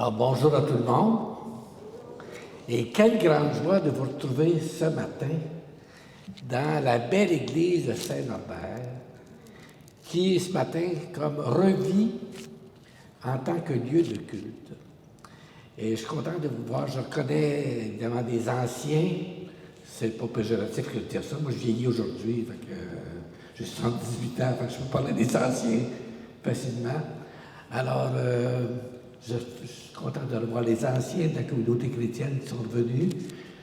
Alors, bonjour à tout le monde. Et quelle grande joie de vous retrouver ce matin dans la belle église de Saint-Norbert, qui, ce matin, comme revit en tant que lieu de culte. Et je suis content de vous voir. Je reconnais évidemment des anciens. C'est pas péjoratif que de dire ça. Moi, je vieillis aujourd'hui. J'ai 78 ans, fait que je peux parler des anciens facilement. Alors, je suis content de revoir les anciens de la communauté chrétienne qui sont revenus.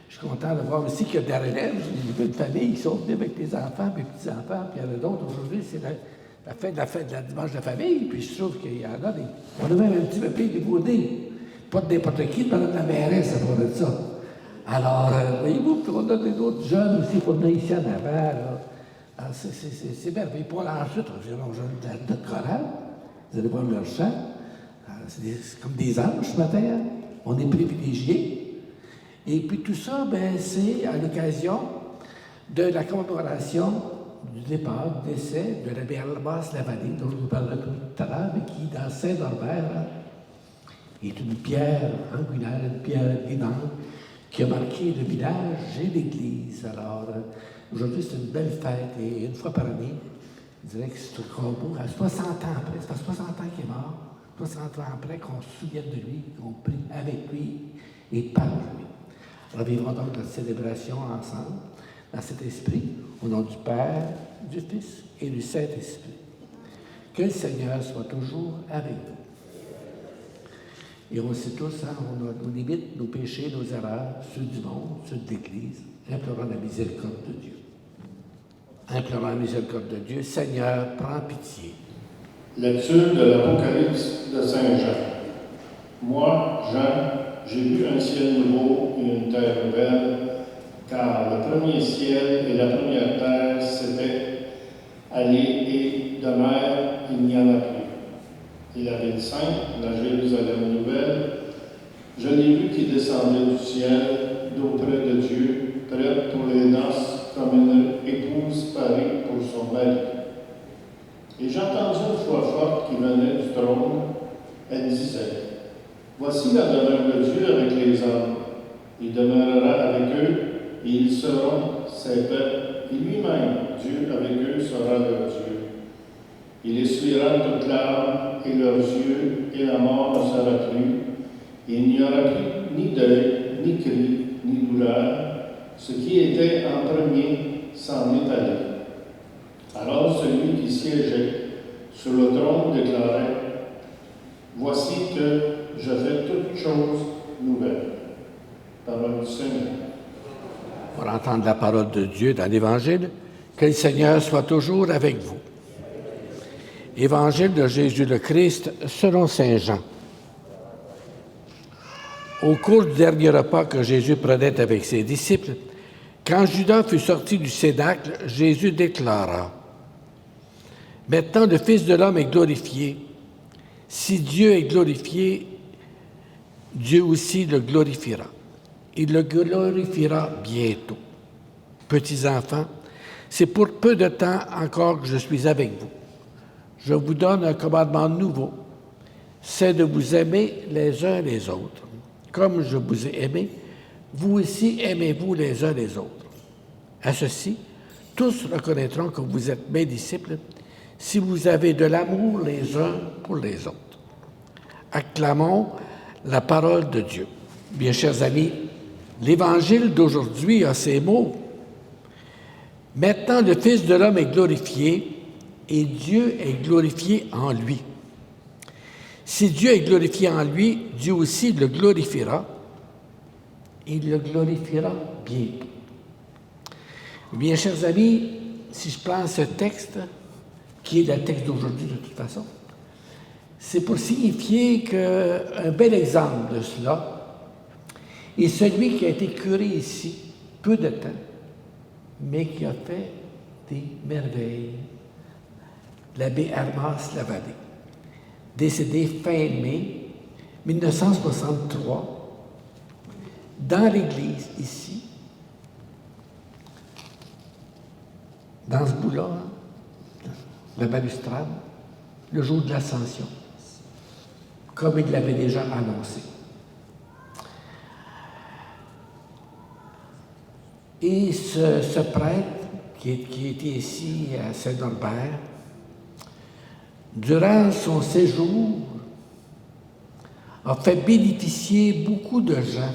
Je suis content de voir aussi qu'il y a des relèves. J'ai vu une famille qui sont venus avec les enfants, mes petits-enfants, puis il y en a d'autres. Aujourd'hui, c'est la fête de la dimanche de la famille, puis je trouve qu'il y en a des... On a même un petit papier dévoilé. Pas de n'importe qui, de Mme la mairesse, ça pourrait être ça. Alors, voyez-vous, puis on a d'autres jeunes aussi, pour venir ici en avant. Alors, c'est merveilleux. Pour ensuite, on a notre chorale. Vous allez voir leur chant. C'est comme des anges ce matin. Hein? On est privilégiés. Et puis tout ça, ben, c'est à l'occasion de la commémoration du départ, du décès de l'abbé Almas Lavallée, dont je vous parlerai tout à l'heure, mais qui, dans Saint-Norbert, est une pierre angulaire, une pierre vivante, qui a marqué le village et l'Église. Alors, aujourd'hui, c'est une belle fête, et une fois par année, je dirais que c'est encore beau, à 60 ans après, c'est à 60 ans qu'il est mort, 60 ans après, qu'on se souvienne de lui, qu'on prie avec lui et par lui. Alors, vivons donc notre célébration ensemble, dans cet esprit, au nom du Père, du Fils et du Saint-Esprit. Que le Seigneur soit toujours avec vous. Et on sait tous, hein, on limite nos péchés, nos erreurs, ceux du monde, ceux de l'Église, implorant la miséricorde de Dieu. Implorant la miséricorde de Dieu, Seigneur, prends pitié. Lecture de l'Apocalypse de Saint Jean. Moi, Jean, j'ai vu un ciel nouveau et une terre nouvelle, car le premier ciel et la première terre s'étaient allés et de mer, il n'y en a plus. Et la ville sainte, la Jérusalem nouvelle, je l'ai vue qui descendait du ciel, d'auprès de Dieu, prête pour les noces, comme une épouse parée pour son mari. Et j'entendis une voix forte qui venait du trône. Elle disait, « Voici la demeure de Dieu avec les hommes. Il demeurera avec eux, et ils seront ses peuples, et lui-même, Dieu avec eux, sera leur Dieu. Il essuiera toute larme, et leurs yeux, et la mort ne sera plus. Et il n'y aura plus ni deuil, ni cri, ni douleur. Ce qui était en premier s'en est allé. » Alors celui qui siégeait sur le trône déclarait, « Voici que je fais toutes choses nouvelles. » Parole du Seigneur. Pour entendre la parole de Dieu dans l'Évangile, que le Seigneur soit toujours avec vous. Évangile de Jésus le Christ selon saint Jean. Au cours du dernier repas que Jésus prenait avec ses disciples, quand Judas fut sorti du cénacle, Jésus déclara, « Maintenant le Fils de l'homme est glorifié. Si Dieu est glorifié, Dieu aussi le glorifiera. Il le glorifiera bientôt. Petits enfants, c'est pour peu de temps encore que je suis avec vous. Je vous donne un commandement nouveau, c'est de vous aimer les uns les autres. Comme je vous ai aimé, vous aussi aimez-vous les uns les autres. À ceci, tous reconnaîtront que vous êtes mes disciples si vous avez de l'amour les uns pour les autres. Acclamons la parole de Dieu. Bien chers amis, l'Évangile d'aujourd'hui a ces mots. Maintenant, le Fils de l'homme est glorifié et Dieu est glorifié en lui. Si Dieu est glorifié en lui, Dieu aussi le glorifiera. Il le glorifiera bientôt. Bien, chers amis, si je prends ce texte, qui est le texte d'aujourd'hui de toute façon, c'est pour signifier qu'un bel exemple de cela est celui qui a été curé ici peu de temps, mais qui a fait des merveilles. L'abbé Almas Lavallée, décédé fin mai 1963, dans l'église ici, dans ce bout-là, la balustrade, le jour de l'Ascension. comme il l'avait déjà annoncé. Et ce prêtre, qui était ici à Saint-Norbert, durant son séjour, a fait bénéficier beaucoup de gens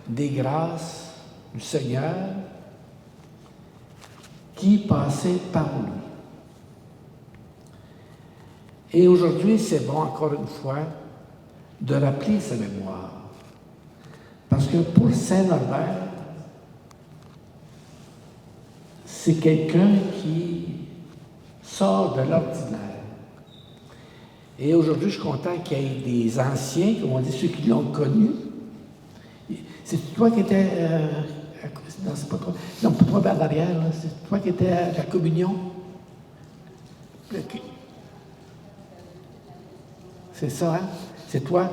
des grâces du Seigneur qui passaient par lui. Et aujourd'hui, c'est bon, encore une fois, de rappeler sa mémoire. Parce que pour Saint-Norbert, c'est quelqu'un qui sort de l'ordinaire. Et aujourd'hui, je suis content qu'il y ait des anciens, comme on dit, ceux qui l'ont connu. C'est toi qui étais... non, c'est pas toi. Non, pas toi, en arrière. Là. C'est toi qui étais à la communion. C'est ça, hein? C'est toi.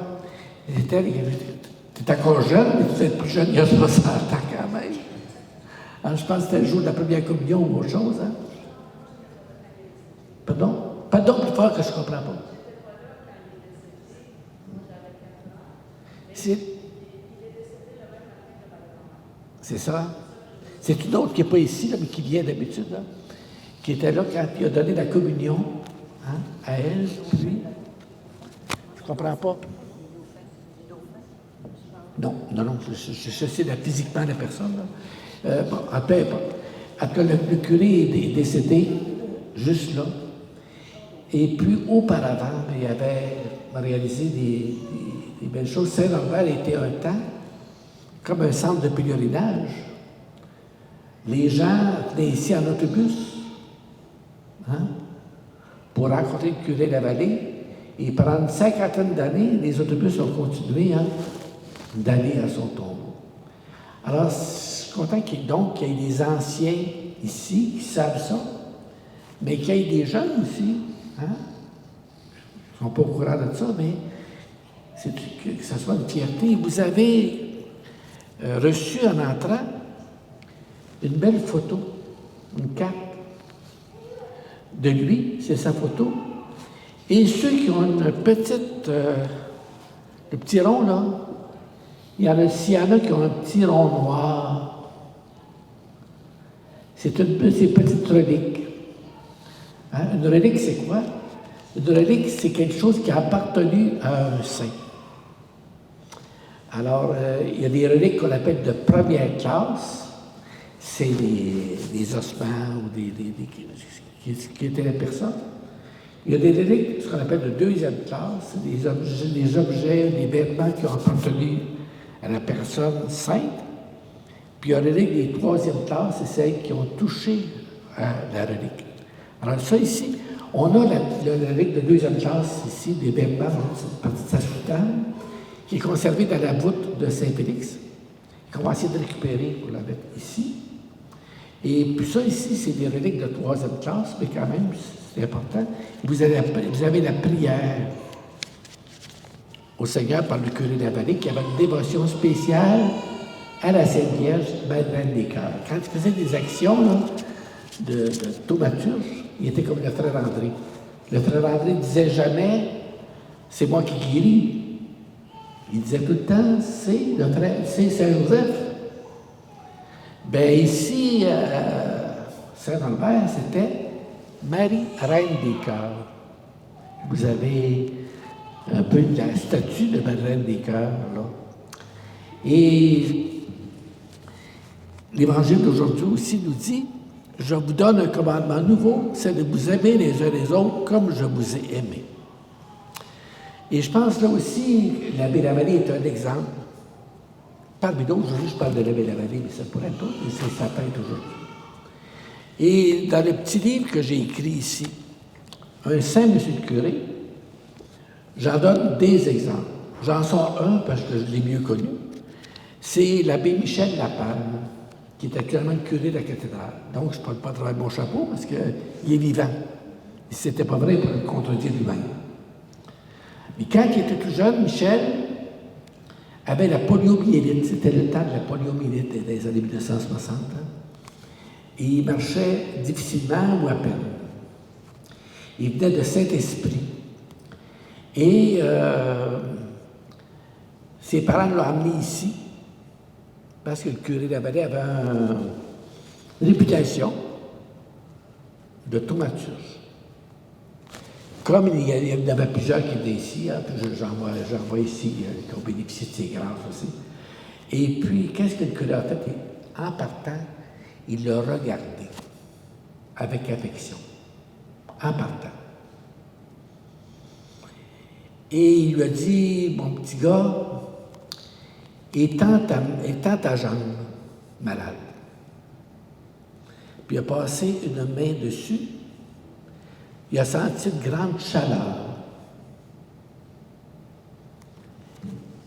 Tu es encore jeune, mais tu es plus jeune il y a 60 ans quand même. Alors, je pense que c'était le jour de la première communion ou autre chose, hein? Pardon? Pardon, plus fort que je ne comprends pas. C'est ça. C'est une autre qui n'est pas ici, là, mais qui vient d'habitude, là, qui était là quand il a donné la communion, hein, à elle, puis. Je ne comprends pas. Non, je sais là, physiquement la personne. Bon, après, le curé est décédé juste là. Et puis auparavant, il avait réalisé des belles choses. Saint-Norbert était un temps comme un centre de pèlerinage. Les gens venaient ici en autobus, hein, pour rencontrer le curé de la vallée. Et pendant une cinquantaine d'années, les autobus ont continué, hein, d'aller à son tombeau. Alors, je suis content qu'il y ait des anciens ici qui savent ça, mais qu'il y ait des jeunes aussi, hein? Ils ne sont pas au courant de ça, mais que ça soit une fierté. Vous avez reçu en entrant une belle photo, une carte de lui, c'est sa photo. Et ceux qui ont une petite, le petit rond là, s'il y en a qui ont un petit rond noir, c'est une petite relique. Hein? Une relique, c'est quoi? Une relique, c'est quelque chose qui a appartenu à un saint. Alors, il y a des reliques qu'on appelle de première classe. C'est des ossements ou qui étaient les personnes. Il y a des reliques, ce qu'on appelle de deuxième classe, des objets, des vêtements qui ont appartenu à la personne sainte. Puis il y a des reliques des troisième classe, c'est celles qui ont touché à la relique. Alors ça ici, on a la relique de deuxième classe ici, des vêtements, cette partie de sa soutane, qui est conservée dans la voûte de Saint-Félix, qu'on va essayer de récupérer pour la mettre ici. Et puis ça ici, c'est des reliques de troisième classe, mais quand même, c'est important. Vous avez la prière au Seigneur par le curé de la vallée, qui avait une dévotion spéciale à la Sainte Vierge, Madeleine des Cœurs. Quand il faisait des actions là, de thaumaturge, il était comme le frère André. Le frère André ne disait jamais « c'est moi qui guéris ». Il disait tout le temps « c'est Saint-Joseph ». Bien ici, Saint-Norbert, c'était Marie, Reine des Cœurs. Vous avez un peu la statue de Madeleine des Cœurs, là. Et l'Évangile d'aujourd'hui aussi nous dit « Je vous donne un commandement nouveau, c'est de vous aimer les uns les autres comme je vous ai aimés. » Et je pense là aussi, l'abbé Lavallée est un exemple. Parmi d'autres, je parle de l'abbé Lavallée, mais ça pourrait pas, mais c'est sa tête aujourd'hui. Et dans le petit livre que j'ai écrit ici, Un saint monsieur le curé, j'en donne des exemples. J'en sors un parce que je l'ai mieux connu. C'est l'abbé Michel Lapalme, qui est actuellement le curé de la cathédrale. Donc, je ne parle pas à travers mon chapeau parce qu'il est vivant. Et si ce n'était pas vrai, il pourrait le contredire lui-même. Mais quand il était tout jeune, Michel avait la poliomyélite. C'était le temps de la poliomyélite des années 1960. Hein? Et il marchait difficilement ou à peine. Il venait de Saint-Esprit. Et ses parents l'ont amené ici parce que le curé de la vallée avait une réputation de thaumaturge. Comme il y en avait plusieurs qui étaient ici, hein, j'en vois ici qui ont bénéficié de ces grâces aussi. Et puis, qu'est-ce que le curé a fait? En partant, il l'a regardé avec affection. En partant. Et il lui a dit, mon petit gars, étends ta jambe malade. Puis il a passé une main dessus. Il a senti une grande chaleur.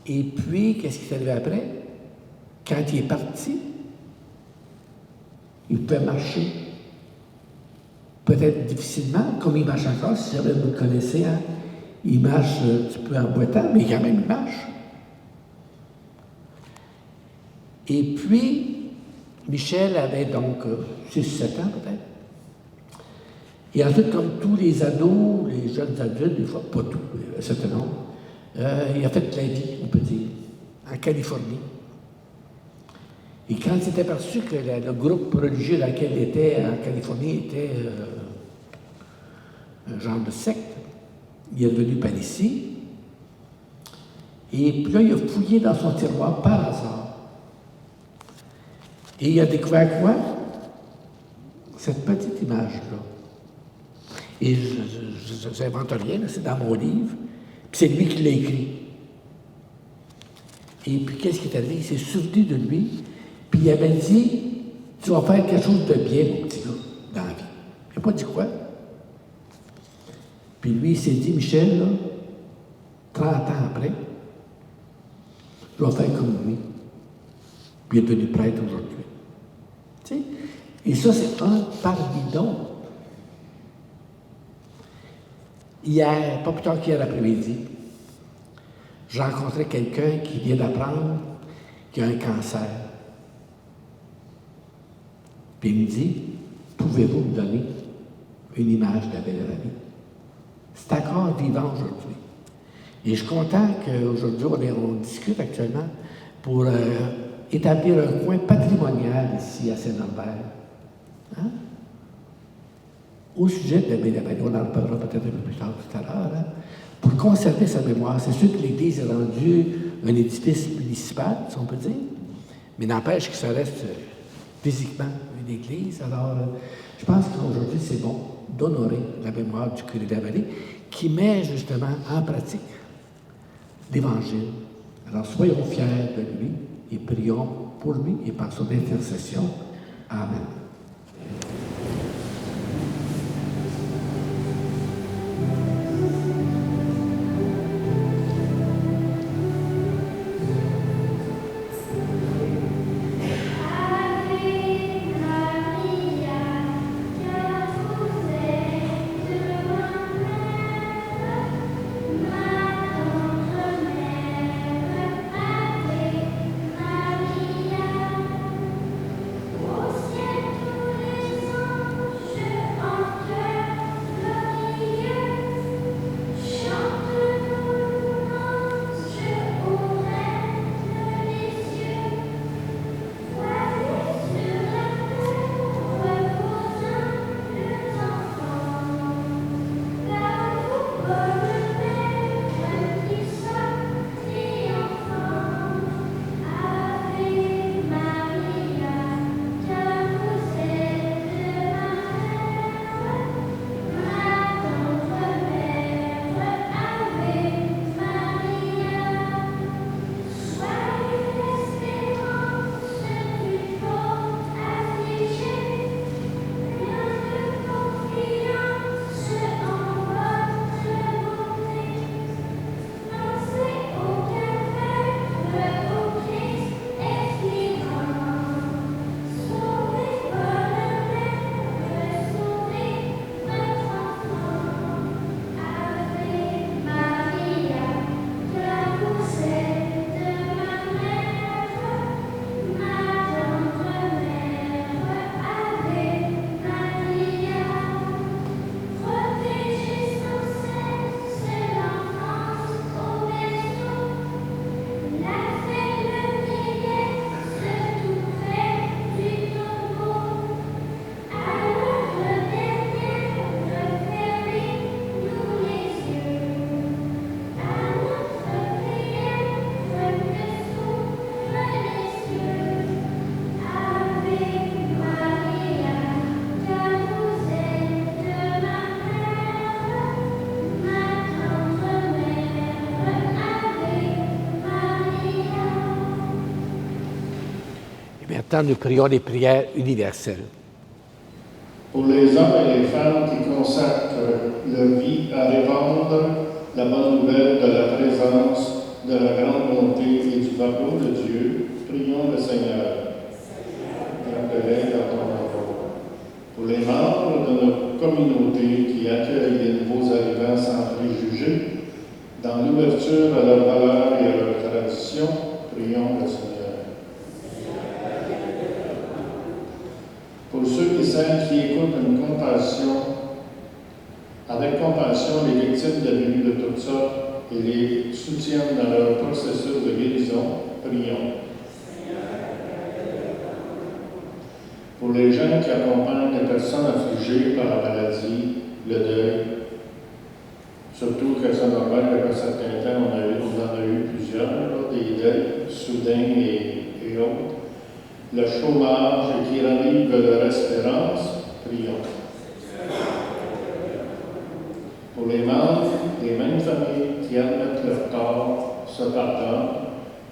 Et puis, qu'est-ce qui s'est arrivé après? Quand il est parti, il pouvait marcher. Peut-être difficilement, comme il marche encore, si jamais vous le connaissez, hein, il marche un petit peu en boitant, mais quand même il marche. Et puis, Michel avait donc 6-7 ans peut-être. Et ensuite, comme tous les ados, les jeunes adultes, des fois, pas tous, un certain nombre, il a fait la vie, on peut dire, en Californie. Et quand il s'est aperçu que le groupe religieux dans lequel il était en Californie était un genre de secte, il est devenu par ici. Et puis là, il a fouillé dans son tiroir par hasard. Et il a découvert quoi? Cette petite image-là. Et je n'invente rien, c'est dans mon livre. Puis c'est lui qui l'a écrit. Et puis qu'est-ce qui est arrivé? Il s'est souvenu de lui. Puis il avait dit, tu vas faire quelque chose de bien, mon petit gars, dans la vie. Il n'a pas dit quoi. Puis lui, il s'est dit, Michel, là, 30 ans après, je vais faire comme lui. Puis il est devenu prêtre aujourd'hui. Tu sais? Et ça, c'est un parmi d'autres. Hier, pas plus tard qu'hier après-midi, j'ai rencontré quelqu'un qui vient d'apprendre qu'il a un cancer. Puis il me dit, pouvez-vous me donner une image de la belle vie? C'est encore vivant aujourd'hui. Et je suis content qu'aujourd'hui, on discute actuellement pour établir un coin patrimonial ici à Saint-Norbert. Hein? Au sujet de la belle vallée, on en reparlera peut-être un peu plus tard tout à l'heure, hein? Pour conserver sa mémoire. C'est sûr que l'Église est rendue un édifice municipal, si on peut dire, mais n'empêche que ça reste physiquement une église. Alors, je pense qu'aujourd'hui, c'est bon d'honorer la mémoire du curé de la vallée qui met justement en pratique l'Évangile. Alors, soyons fiers de lui et prions pour lui et par son intercession. Amen. Au ciel tous les temps, nous prions les prières universelles. Pour les hommes et les femmes qui consacrent leur vie à répandre la bonne nouvelle de la présence, de la grande bonté et du pardon de Dieu, prions le Seigneur. Garde-les dans ton amour. Pour les membres de notre communauté qui accueillent les nouveaux arrivants sans préjugés, dans l'ouverture à leurs valeurs et à leurs traditions, prions le Seigneur. Pour ceux et celles qui écoutent avec compassion les victimes d'abus de toutes sortes et les soutiennent dans leur processus de guérison, prions. Pour les jeunes qui accompagnent des personnes affligées par la maladie, le deuil, surtout que ça normal, il y a un certain temps, on en a eu plusieurs, là, des deuils soudains et autres. Le chômage qui ravive leur espérance, prions. Pour les membres des mêmes familles qui admettent leur tort, se pardonnent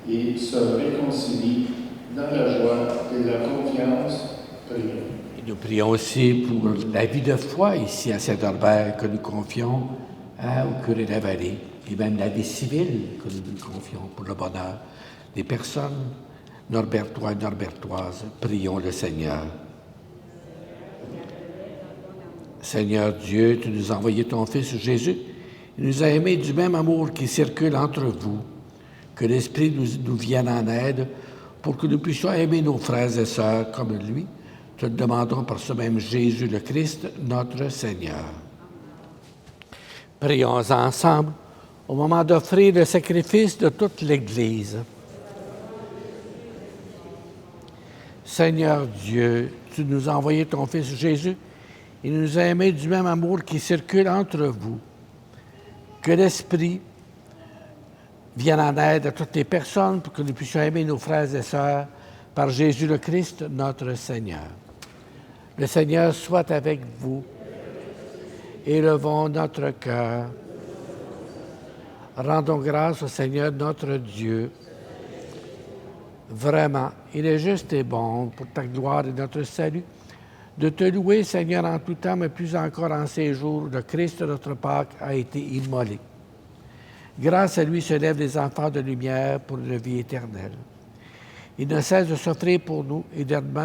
et se réconcilient dans la joie et la confiance, prions. Et nous prions aussi pour la vie de foi ici à Saint-Norbert que nous confions au curé de la vallée, et même la vie civile que nous confions pour le bonheur des personnes norbertois et norbertoises. Prions le Seigneur. Seigneur Dieu, tu nous as envoyé ton Fils Jésus. Il nous a aimés du même amour qui circule entre vous. Que l'Esprit nous vienne en aide pour que nous puissions aimer nos frères et sœurs comme lui. Te le demandons par ce même Jésus le Christ, notre Seigneur. Prions ensemble au moment d'offrir le sacrifice de toute l'Église. Seigneur Dieu, tu nous as envoyé ton Fils Jésus. Il nous a aimés du même amour qui circule entre vous. Que l'Esprit vienne en aide à toutes les personnes pour que nous puissions aimer nos frères et sœurs par Jésus le Christ, notre Seigneur. Le Seigneur soit avec vous. Élevons notre cœur. Rendons grâce au Seigneur notre Dieu. Vraiment, il est juste et bon pour ta gloire et notre salut de te louer, Seigneur, en tout temps, mais plus encore en ces jours, le Christ, notre Pâque, a été immolé. Grâce à lui se lèvent les enfants de lumière pour une vie éternelle. Il ne cesse de s'offrir pour nous,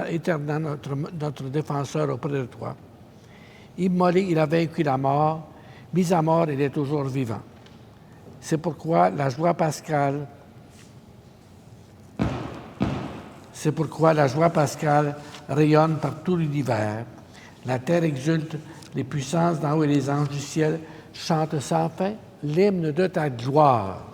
éternellement notre défenseur auprès de toi. Immolé, il a vaincu la mort. Mis à mort, il est toujours vivant. C'est pourquoi la joie pascale rayonne par tout l'univers. La terre exulte, les puissances d'en haut et les anges du ciel chantent sans fin l'hymne de ta gloire.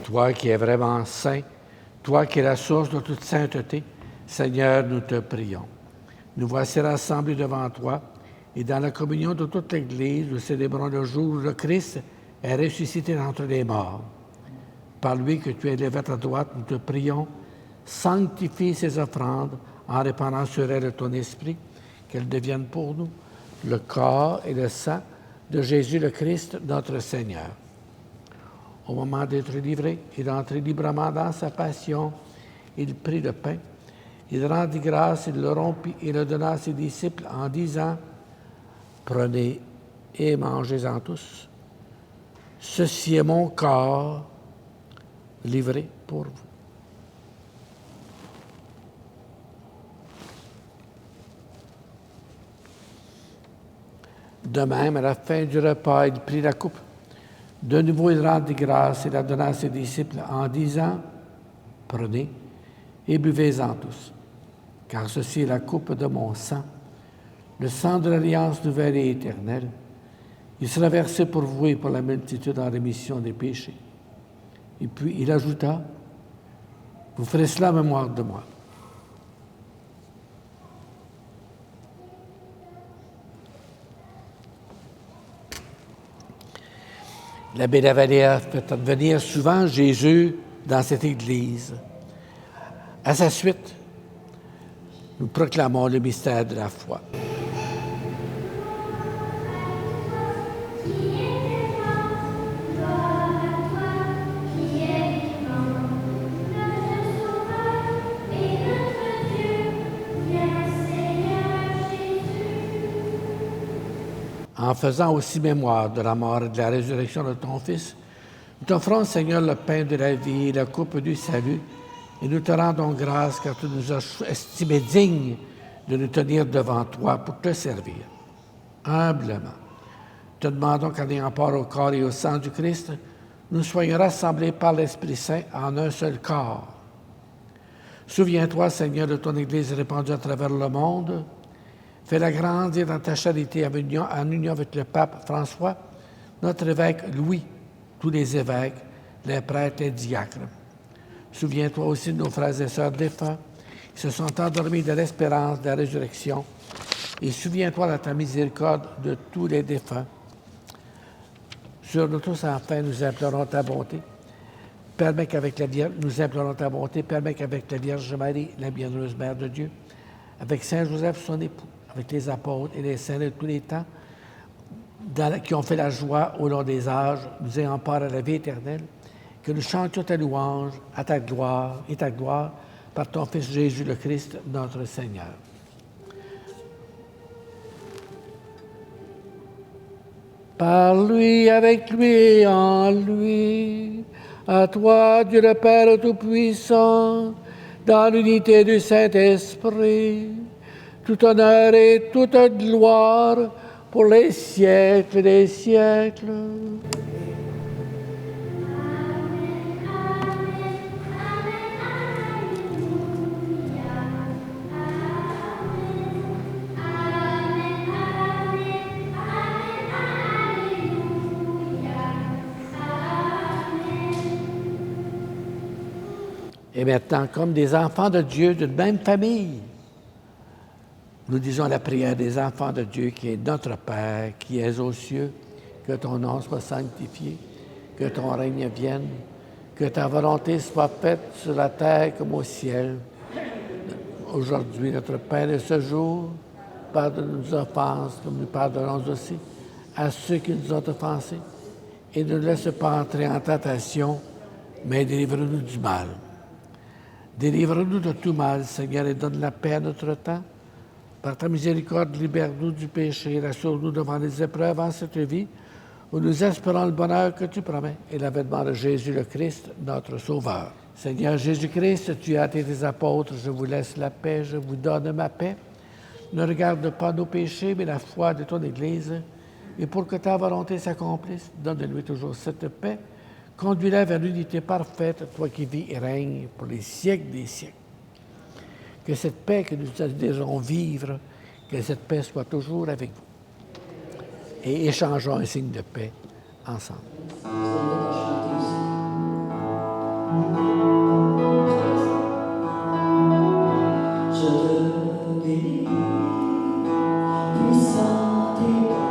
Toi qui es vraiment saint, toi qui es la source de toute sainteté, Seigneur, nous te prions. Nous voici rassemblés devant toi et dans la communion de toute l'Église, nous célébrons le jour où le Christ est ressuscité d'entre les morts. Par lui que tu es élevé à ta droite, nous te prions, sanctifie ces offrandes en répandant sur elles ton esprit, qu'elles deviennent pour nous le corps et le sang de Jésus le Christ, notre Seigneur. Au moment d'être livré et d'entrer librement dans sa passion, il prit le pain, il rendit grâce, il le rompit et le donna à ses disciples en disant « Prenez et mangez-en tous. Ceci est mon corps livré pour vous. » De même, à la fin du repas, il prit la coupe. De nouveau, il rendit grâce et la donna à ses disciples en disant, « Prenez et buvez-en tous, car ceci est la coupe de mon sang, le sang de l'alliance nouvelle et éternelle. Il sera versé pour vous et pour la multitude en rémission des péchés. » Et puis il ajouta, « Vous ferez cela en mémoire de moi. » L'abbé Lavallée fait advenir souvent Jésus dans cette Église. À sa suite, nous proclamons le mystère de la foi. En faisant aussi mémoire de la mort et de la résurrection de ton Fils, nous t'offrons, Seigneur, le pain de la vie et la coupe du salut, et nous te rendons grâce car tu nous as estimés dignes de nous tenir devant toi pour te servir. Humblement, te demandons qu'en ayant part au corps et au sang du Christ, nous soyons rassemblés par l'Esprit Saint en un seul corps. Souviens-toi, Seigneur, de ton Église répandue à travers le monde. Fais-la grandir dans ta charité en union avec le pape François, notre évêque Louis, tous les évêques, les prêtres et diacres. Souviens-toi aussi de nos frères et sœurs défunts qui se sont endormis de l'espérance de la résurrection. Et souviens-toi de ta miséricorde de tous les défunts. Sur nous tous, enfin, nous implorons ta bonté. Permets qu'avec la Vierge, nous implorons ta bonté. Permets qu'avec la Vierge Marie, la bienheureuse Mère de Dieu, avec Saint Joseph, son époux, avec les apôtres et les saints de tous les temps, qui ont fait la joie au long des âges, nous ayons part à la vie éternelle, que nous chantions ta louange, à ta gloire et ta gloire, par ton Fils Jésus le Christ, notre Seigneur. Par lui, avec lui et en lui, à toi, Dieu le Père Tout-Puissant, dans l'unité du Saint-Esprit, tout honneur et toute gloire pour les siècles des siècles. Et maintenant, comme des enfants de Dieu d'une même famille, nous disons la prière des enfants de Dieu qui est notre Père, qui es aux cieux, que ton nom soit sanctifié, que ton règne vienne, que ta volonté soit faite sur la terre comme au ciel. Aujourd'hui, notre pain de ce jour, pardonne nos offenses comme nous pardonnons aussi à ceux qui nous ont offensés. Et ne nous laisse pas entrer en tentation, mais délivre-nous du mal. Délivre-nous de tout mal, Seigneur, et donne la paix à notre temps. Par ta miséricorde, libère-nous du péché, rassure-nous devant les épreuves en cette vie, où nous espérons le bonheur que tu promets et l'avènement de Jésus le Christ, notre Sauveur. Seigneur Jésus-Christ, tu as dit tes apôtres, je vous laisse la paix, je vous donne ma paix. Ne regarde pas nos péchés, mais la foi de ton Église. Et pour que ta volonté s'accomplisse, donne-lui toujours cette paix. Conduis-la vers l'unité parfaite, toi qui vis et règnes pour les siècles des siècles. Que cette paix que nous désirons vivre, que cette paix soit toujours avec vous. Et échangeons un signe de paix ensemble. Je te bénis, puissant et bon.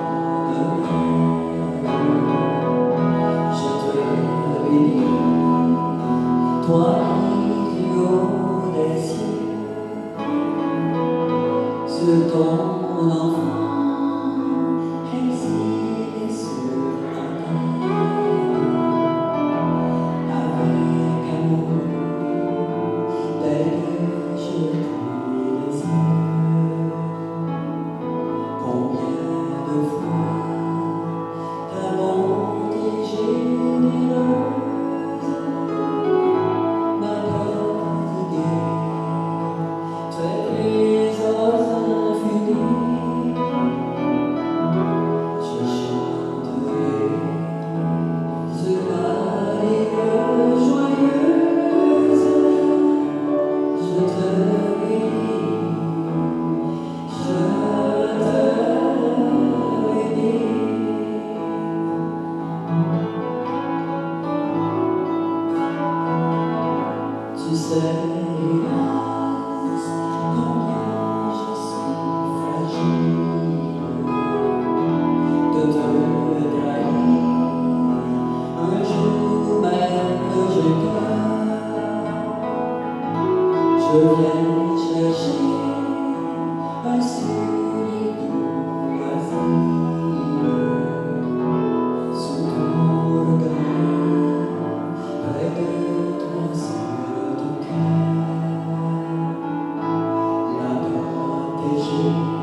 Je te bénis, toi qui du haut des cieux, sur ton enfant, exilé sur la terre, avec amour, tel je te désire. Combien de fois ta bonté généreuse m'a prodigué tes trésors infinis. viens chercher un soulier pour choisir sous ton regard, près de toi sur ton cœur, la protéger.